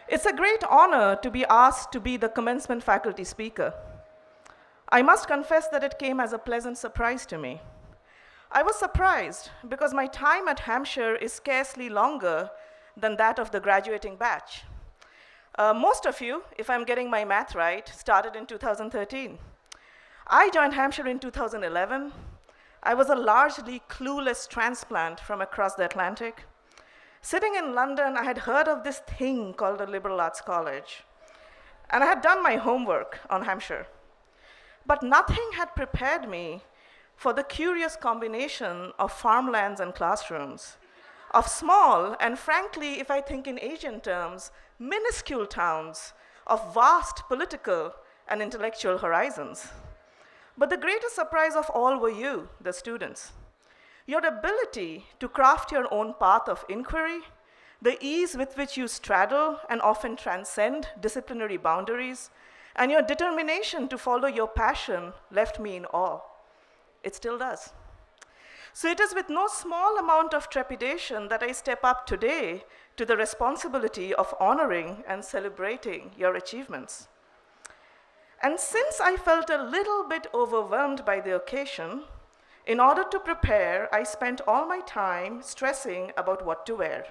It's a great honor to be asked to be the commencement faculty speaker. I must confess that it came as a pleasant surprise to me. I was surprised because my time at Hampshire is scarcely longer than that of the graduating batch. Most of you, if I'm getting my math right, started in 2013. I joined Hampshire in 2011. I was a largely clueless transplant from across the Atlantic. Sitting in London, I had heard of this thing called a liberal arts college, and I had done my homework on Hampshire. But nothing had prepared me for the curious combination of farmlands and classrooms, of small, and frankly, if I think in Asian terms, minuscule towns of vast political and intellectual horizons. But the greatest surprise of all were you, the students. Your ability to craft your own path of inquiry, the ease with which you straddle and often transcend disciplinary boundaries, and your determination to follow your passion left me in awe. It still does. So it is with no small amount of trepidation that I step up today to the responsibility of honoring and celebrating your achievements. And since I felt a little bit overwhelmed by the occasion, in order to prepare, I spent all my time stressing about what to wear.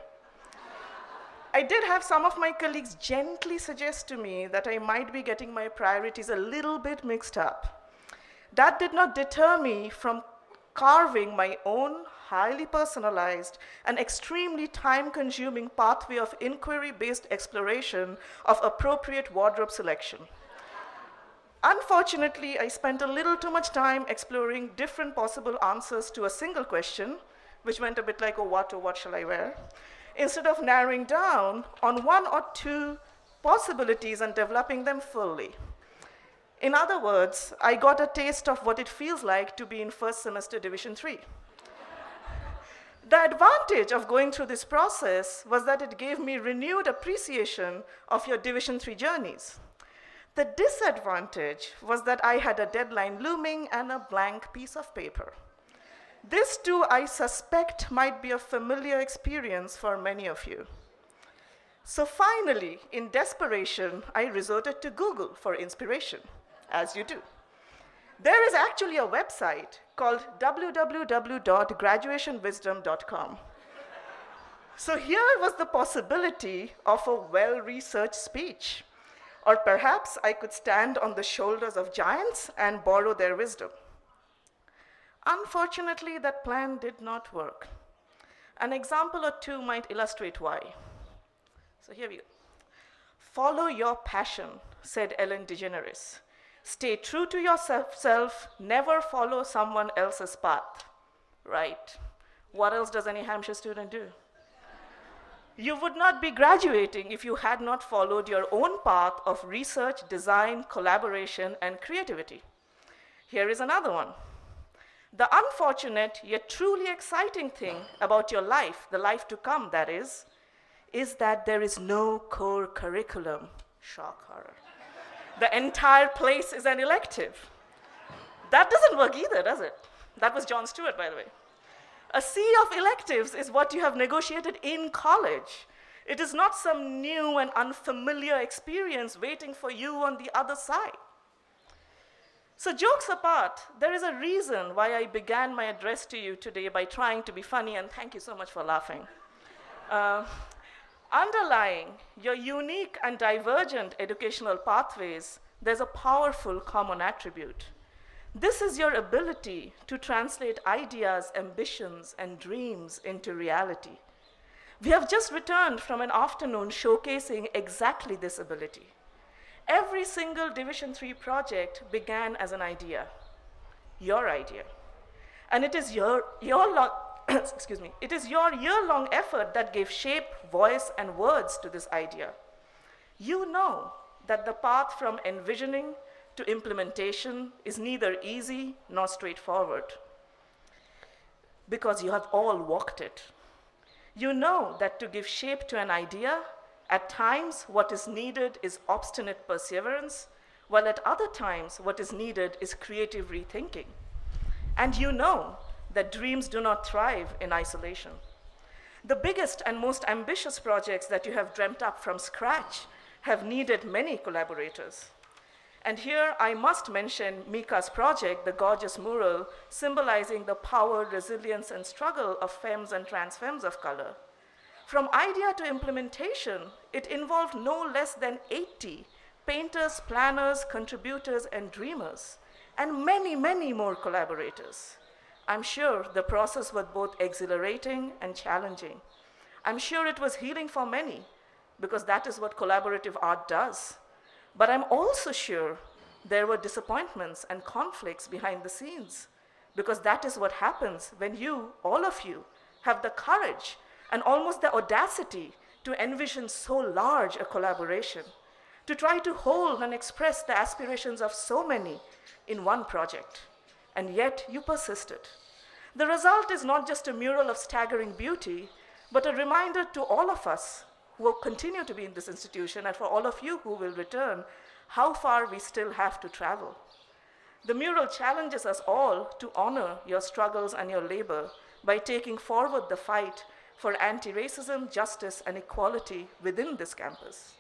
I did have some of my colleagues gently suggest to me that I might be getting my priorities a little bit mixed up. That did not deter me from carving my own highly personalized and extremely time-consuming pathway of inquiry-based exploration of appropriate wardrobe selection. Unfortunately, I spent a little too much time exploring different possible answers to a single question, which went a bit like, oh, what shall I wear? Instead of narrowing down on one or two possibilities and developing them fully. In other words, I got a taste of what it feels like to be in first semester Division 3. The advantage of going through this process was that it gave me renewed appreciation of your Division 3 journeys. The disadvantage was that I had a deadline looming and a blank piece of paper. This too, I suspect, might be a familiar experience for many of you. So finally, in desperation, I resorted to Google for inspiration, as you do. There is actually a website called www.graduationwisdom.com. So here was the possibility of a well-researched speech. Or perhaps I could stand on the shoulders of giants and borrow their wisdom. Unfortunately, that plan did not work. An example or two might illustrate why. So here we go. Follow your passion, said Ellen DeGeneres. Stay true to yourself, never follow someone else's path. Right. What else does any Hampshire student do? You would not be graduating if you had not followed your own path of research, design, collaboration, and creativity. Here is another one. The unfortunate yet truly exciting thing about your life, the life to come, that is that there is no core curriculum. Shock horror. The entire place is an elective. That doesn't work either, does it? That was Jon Stewart, by the way. A sea of electives is what you have negotiated in college. It is not some new and unfamiliar experience waiting for you on the other side. So jokes apart, there is a reason why I began my address to you today by trying to be funny, and thank you so much for laughing. Underlying your unique and divergent educational pathways, there's a powerful common attribute. This is your ability to translate ideas, ambitions, and dreams into reality. We have just returned from an afternoon showcasing exactly this ability. Every single Division 3 project began as an idea, your idea. And it is your year-long effort that gave shape, voice, and words to this idea. You know that the path from envisioning to implementation is neither easy nor straightforward, because you have all walked it. You know that to give shape to an idea, at times what is needed is obstinate perseverance, while at other times what is needed is creative rethinking. And you know that dreams do not thrive in isolation. The biggest and most ambitious projects that you have dreamt up from scratch have needed many collaborators. And here I must mention Mika's project, the gorgeous mural, symbolizing the power, resilience, and struggle of femmes and trans femmes of color. From idea to implementation, it involved no less than 80 painters, planners, contributors, and dreamers, and many, many more collaborators. I'm sure the process was both exhilarating and challenging. I'm sure it was healing for many, because that is what collaborative art does. But I'm also sure there were disappointments and conflicts behind the scenes, because that is what happens when you, all of you, have the courage and almost the audacity to envision so large a collaboration, to try to hold and express the aspirations of so many in one project. And yet you persisted. The result is not just a mural of staggering beauty, but a reminder to all of us who will continue to be in this institution, and for all of you who will return, how far we still have to travel. The mural challenges us all to honor your struggles and your labor by taking forward the fight for anti-racism, justice, and equality within this campus.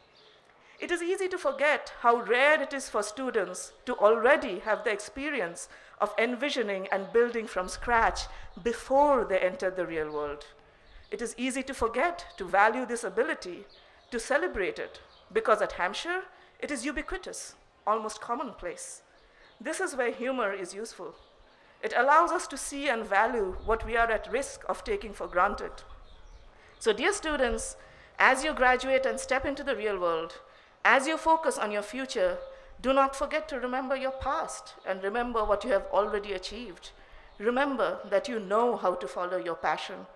It is easy to forget how rare it is for students to already have the experience of envisioning and building from scratch before they enter the real world. It is easy to forget to value this ability, to celebrate it, because at Hampshire, it is ubiquitous, almost commonplace. This is where humor is useful. It allows us to see and value what we are at risk of taking for granted. So dear students, as you graduate and step into the real world, as you focus on your future, do not forget to remember your past and remember what you have already achieved. Remember that you know how to follow your passion,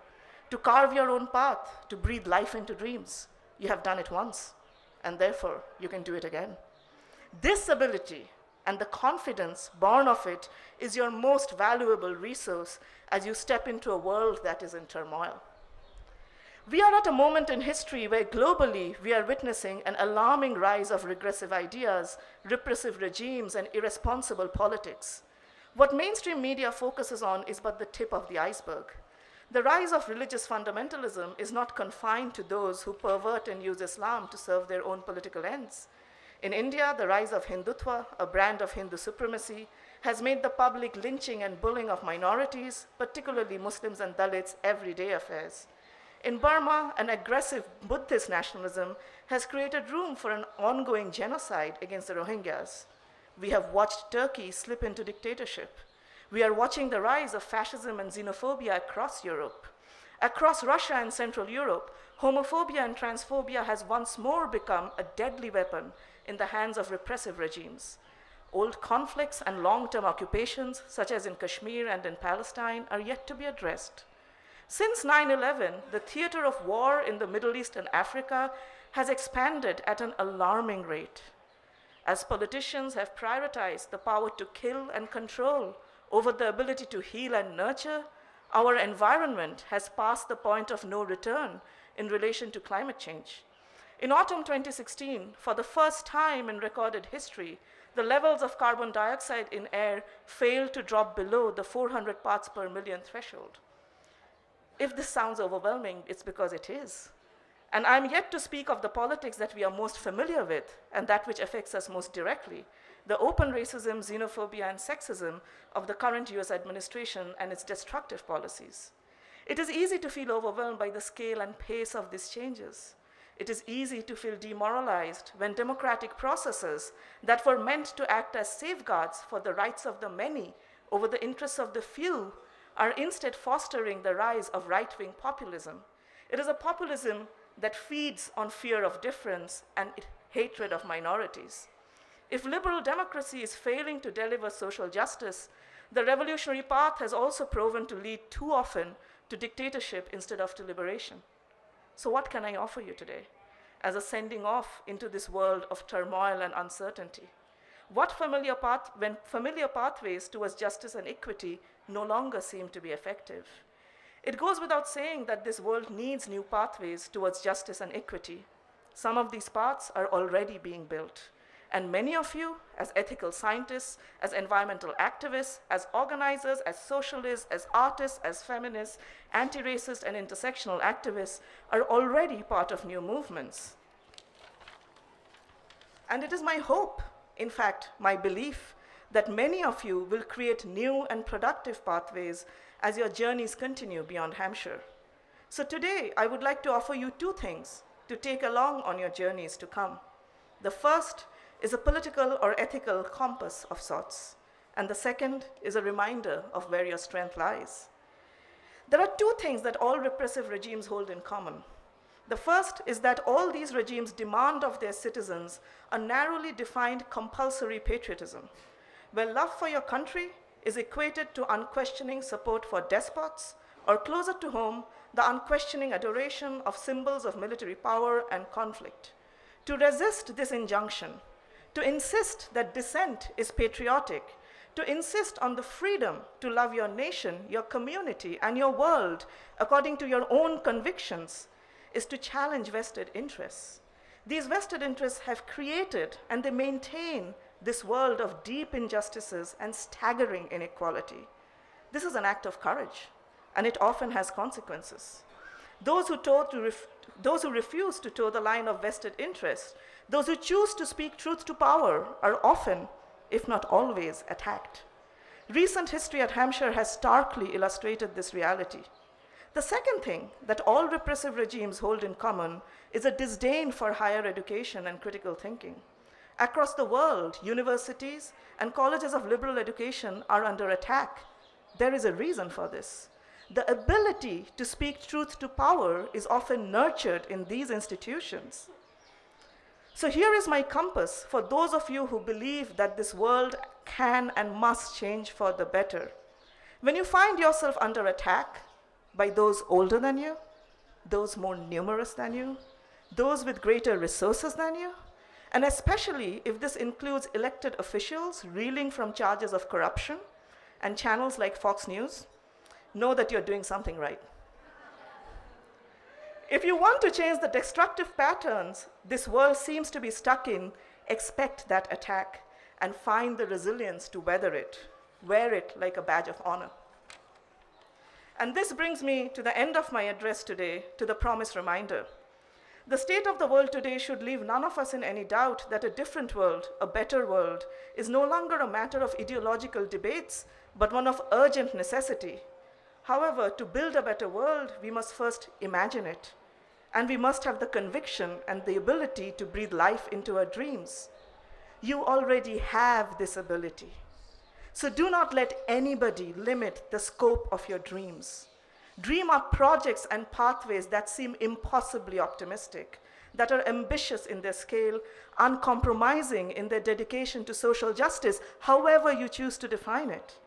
to carve your own path, to breathe life into dreams. You have done it once, and therefore you can do it again. This ability and the confidence born of it is your most valuable resource as you step into a world that is in turmoil. We are at a moment in history where globally we are witnessing an alarming rise of regressive ideas, repressive regimes, and irresponsible politics. What mainstream media focuses on is but the tip of the iceberg. The rise of religious fundamentalism is not confined to those who pervert and use Islam to serve their own political ends. In India, the rise of Hindutva, a brand of Hindu supremacy, has made the public lynching and bullying of minorities, particularly Muslims and Dalits, everyday affairs. In Burma, an aggressive Buddhist nationalism has created room for an ongoing genocide against the Rohingyas. We have watched Turkey slip into dictatorship. We are watching the rise of fascism and xenophobia across Europe. Across Russia and Central Europe, homophobia and transphobia has once more become a deadly weapon in the hands of repressive regimes. Old conflicts and long-term occupations, such as in Kashmir and in Palestine, are yet to be addressed. Since 9/11, the theater of war in the Middle East and Africa has expanded at an alarming rate. As politicians have prioritized the power to kill and control over the ability to heal and nurture, our environment has passed the point of no return in relation to climate change. In autumn 2016, for the first time in recorded history, the levels of carbon dioxide in air failed to drop below the 400 parts per million threshold. If this sounds overwhelming, it's because it is. And I'm yet to speak of the politics that we are most familiar with and that which affects us most directly, the open racism, xenophobia, and sexism of the current US administration and its destructive policies. It is easy to feel overwhelmed by the scale and pace of these changes. It is easy to feel demoralized when democratic processes that were meant to act as safeguards for the rights of the many over the interests of the few are instead fostering the rise of right-wing populism. It is a populism that feeds on fear of difference and hatred of minorities. If liberal democracy is failing to deliver social justice, the revolutionary path has also proven to lead too often to dictatorship instead of to liberation. So what can I offer you today as a sending off into this world of turmoil and uncertainty? When familiar pathways towards justice and equity no longer seem to be effective? It goes without saying that this world needs new pathways towards justice and equity. Some of these paths are already being built. And many of you, as ethical scientists, as environmental activists, as organizers, as socialists, as artists, as feminists, anti-racist and intersectional activists, are already part of new movements. And it is my hope, in fact, my belief, that many of you will create new and productive pathways as your journeys continue beyond Hampshire. So today, I would like to offer you two things to take along on your journeys to come. The first is a political or ethical compass of sorts, and the second is a reminder of where your strength lies. There are two things that all repressive regimes hold in common. The first is that all these regimes demand of their citizens a narrowly defined compulsory patriotism, where love for your country is equated to unquestioning support for despots, or closer to home, the unquestioning adoration of symbols of military power and conflict. To resist this injunction, to insist that dissent is patriotic, to insist on the freedom to love your nation, your community, and your world according to your own convictions, is to challenge vested interests. These vested interests have created and they maintain this world of deep injustices and staggering inequality. This is an act of courage, and it often has consequences. Those who refuse to toe the line of vested interest, those who choose to speak truth to power, are often, if not always, attacked. Recent history at Hampshire has starkly illustrated this reality. The second thing that all repressive regimes hold in common is a disdain for higher education and critical thinking. Across the world, universities and colleges of liberal education are under attack. There is a reason for this. The ability to speak truth to power is often nurtured in these institutions. So here is my compass for those of you who believe that this world can and must change for the better. When you find yourself under attack by those older than you, those more numerous than you, those with greater resources than you, and especially if this includes elected officials reeling from charges of corruption and channels like Fox News, know that you're doing something right. If you want to change the destructive patterns this world seems to be stuck in, expect that attack and find the resilience to weather it. Wear it like a badge of honor. And this brings me to the end of my address today, to the promised reminder. The state of the world today should leave none of us in any doubt that a different world, a better world, is no longer a matter of ideological debates, but one of urgent necessity. However, to build a better world, we must first imagine it. And we must have the conviction and the ability to breathe life into our dreams. You already have this ability. So do not let anybody limit the scope of your dreams. Dream up projects and pathways that seem impossibly optimistic, that are ambitious in their scale, uncompromising in their dedication to social justice, however you choose to define it.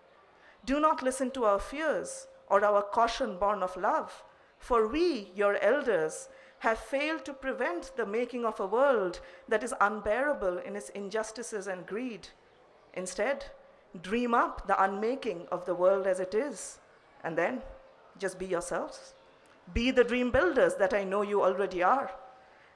Do not listen to our fears or our caution born of love, for we, your elders, have failed to prevent the making of a world that is unbearable in its injustices and greed. Instead, dream up the unmaking of the world as it is, and then just be yourselves. Be the dream builders that I know you already are.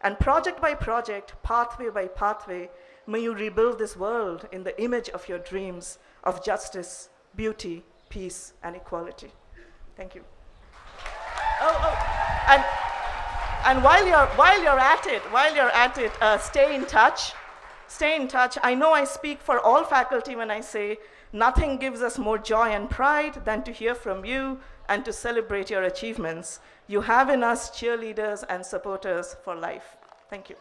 And project by project, pathway by pathway, may you rebuild this world in the image of your dreams of justice, beauty, peace, and equality. Thank you. And while you're at it, stay in touch. Stay in touch. I know I speak for all faculty when I say nothing gives us more joy and pride than to hear from you and to celebrate your achievements. You have in us cheerleaders and supporters for life. Thank you.